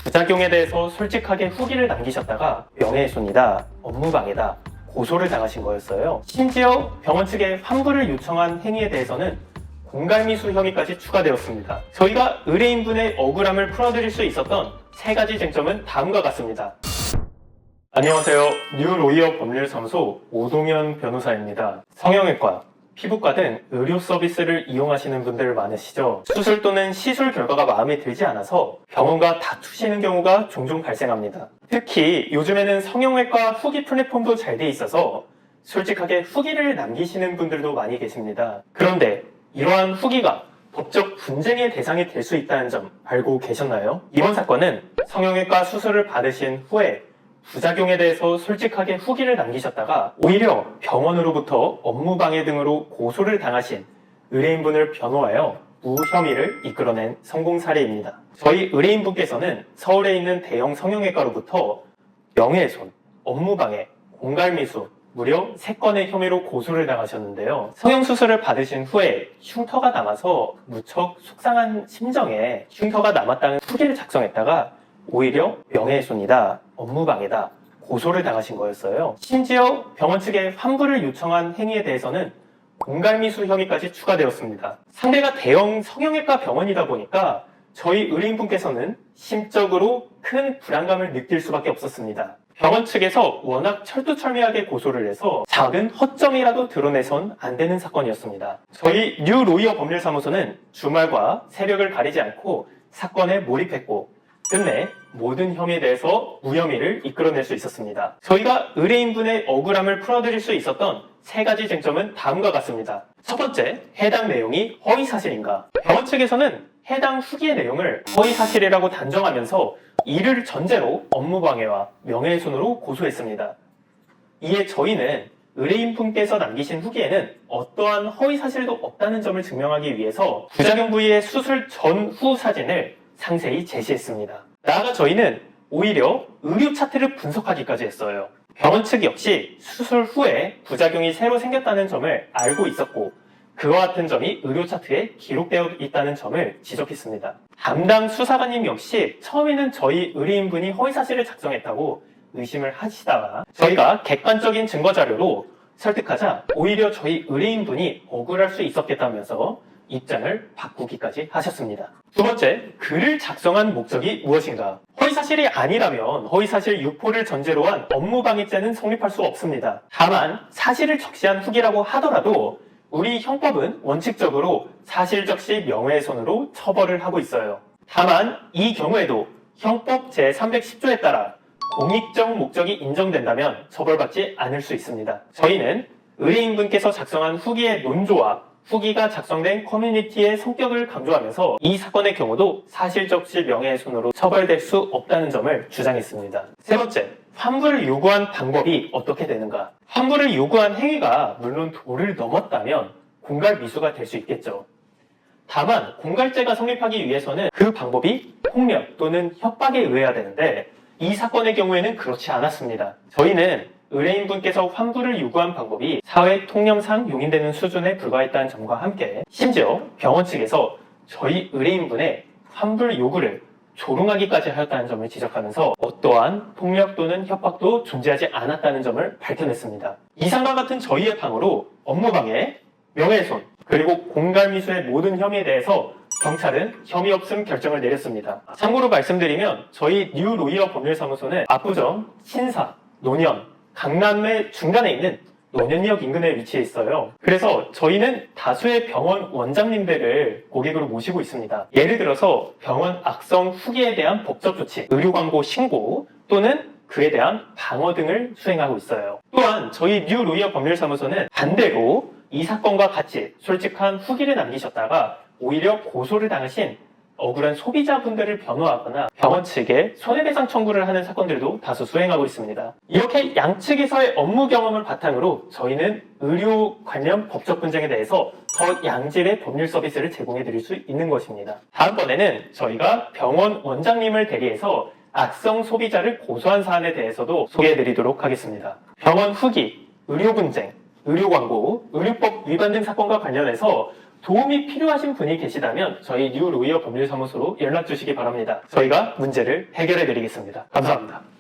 부작용에 대해서 솔직하게 후기를 남기셨다가 명예훼손이다, 업무방해다, 고소를 당하신 거였어요. 심지어 병원 측에 환불을 요청한 행위에 대해서는 공갈미수 혐의까지 추가되었습니다. 저희가 의뢰인분의 억울함을 풀어드릴 수 있었던 세 가지 쟁점은 다음과 같습니다. 안녕하세요. 뉴로이어 법률사무소 오동현 변호사입니다. 성형외과, 피부과 등 의료 서비스를 이용하시는 분들 많으시죠? 수술 또는 시술 결과가 마음에 들지 않아서 병원과 다투시는 경우가 종종 발생합니다. 특히 요즘에는 성형외과 후기 플랫폼도 잘 돼 있어서 솔직하게 후기를 남기시는 분들도 많이 계십니다. 그런데 이러한 후기가 법적 분쟁의 대상이 될 수 있다는 점 알고 계셨나요? 이번 사건은 성형외과 수술을 받으신 후에 부작용에 대해서 솔직하게 후기를 남기셨다가 오히려 병원으로부터 업무방해 등으로 고소를 당하신 의뢰인분을 변호하여 무혐의를 이끌어낸 성공 사례입니다. 저희 의뢰인분께서는 서울에 있는 대형 성형외과로부터 명예훼손, 업무방해, 공갈미수 무려 3건의 혐의로 고소를 당하셨는데요. 성형수술을 받으신 후에 흉터가 남아서 무척 속상한 심정에 흉터가 남았다는 후기를 작성했다가 오히려 명예훼손이다, 업무방해다, 고소를 당하신 거였어요. 심지어 병원 측에 환불을 요청한 행위에 대해서는 공갈미수 혐의까지 추가되었습니다. 상대가 대형 성형외과 병원이다 보니까 저희 의뢰인분께서는 심적으로 큰 불안감을 느낄 수밖에 없었습니다. 병원 측에서 워낙 철두철미하게 고소를 해서 작은 허점이라도 드러내선 안 되는 사건이었습니다. 저희 뉴로이어 법률사무소는 주말과 새벽을 가리지 않고 사건에 몰입했고 끝내 모든 혐의에 대해서 무혐의를 이끌어낼 수 있었습니다. 저희가 의뢰인분의 억울함을 풀어드릴 수 있었던 세 가지 쟁점은 다음과 같습니다. 첫 번째, 해당 내용이 허위사실인가? 병원 측에서는 해당 후기의 내용을 허위사실이라고 단정하면서 이를 전제로 업무방해와 명예훼손으로 고소했습니다. 이에 저희는 의뢰인분께서 남기신 후기에는 어떠한 허위사실도 없다는 점을 증명하기 위해서 부작용 부위의 수술 전후 사진을 상세히 제시했습니다. 나아가 저희는 오히려 의료 차트를 분석하기까지 했어요. 병원 측 역시 수술 후에 부작용이 새로 생겼다는 점을 알고 있었고 그와 같은 점이 의료 차트에 기록되어 있다는 점을 지적했습니다. 담당 수사관님 역시 처음에는 저희 의뢰인분이 허위사실을 작성했다고 의심을 하시다가 저희가 객관적인 증거자료로 설득하자 오히려 저희 의뢰인분이 억울할 수 있었겠다면서 입장을 바꾸기까지 하셨습니다. 두 번째, 글을 작성한 목적이 무엇인가? 허위사실이 아니라면 허위사실 유포를 전제로 한 업무방해죄는 성립할 수 없습니다. 다만 사실을 적시한 후기라고 하더라도 우리 형법은 원칙적으로 사실적시 명예훼손으로 처벌을 하고 있어요. 다만 이 경우에도 형법 제310조에 따라 공익적 목적이 인정된다면 처벌받지 않을 수 있습니다. 저희는 의뢰인분께서 작성한 후기의 논조와 후기가 작성된 커뮤니티의 성격을 강조하면서 이 사건의 경우도 사실적시 명예훼손으로 처벌될 수 없다는 점을 주장했습니다. 세 번째, 환불을 요구한 방법이 어떻게 되는가? 환불을 요구한 행위가 물론 도를 넘었다면 공갈미수가 될 수 있겠죠. 다만 공갈죄가 성립하기 위해서는 그 방법이 폭력 또는 협박에 의해야 되는데 이 사건의 경우에는 그렇지 않았습니다. 저희는 의뢰인분께서 환불을 요구한 방법이 사회 통념상 용인되는 수준에 불과했다는 점과 함께 심지어 병원 측에서 저희 의뢰인분의 환불 요구를 조롱하기까지 하였다는 점을 지적하면서 어떠한 폭력 또는 협박도 존재하지 않았다는 점을 밝혀냈습니다. 이상과 같은 저희의 방어로 업무방해, 명예훼손, 그리고 공갈미수의 모든 혐의에 대해서 경찰은 혐의 없음 결정을 내렸습니다. 참고로 말씀드리면 저희 뉴로이어 법률사무소는 압구정, 신사, 논현, 강남의 중간에 있는 논현역 인근에 위치해 있어요. 그래서 저희는 다수의 병원 원장님들을 고객으로 모시고 있습니다. 예를 들어서 병원 악성 후기에 대한 법적 조치, 의료 광고 신고 또는 그에 대한 방어 등을 수행하고 있어요. 또한 저희 뉴로이어 법률사무소는 반대로 이 사건과 같이 솔직한 후기를 남기셨다가 오히려 고소를 당하신 억울한 소비자분들을 변호하거나 병원 측에 손해배상 청구를 하는 사건들도 다수 수행하고 있습니다. 이렇게 양측에서의 업무 경험을 바탕으로 저희는 의료 관련 법적 분쟁에 대해서 더 양질의 법률 서비스를 제공해 드릴 수 있는 것입니다. 다음번에는 저희가 병원 원장님을 대리해서 악성 소비자를 고소한 사안에 대해서도 소개해 드리도록 하겠습니다. 병원 후기, 의료 분쟁, 의료 광고, 의료법 위반 등 사건과 관련해서 도움이 필요하신 분이 계시다면 저희 뉴 로이어 법률사무소로 연락 주시기 바랍니다. 저희가 문제를 해결해 드리겠습니다. 감사합니다.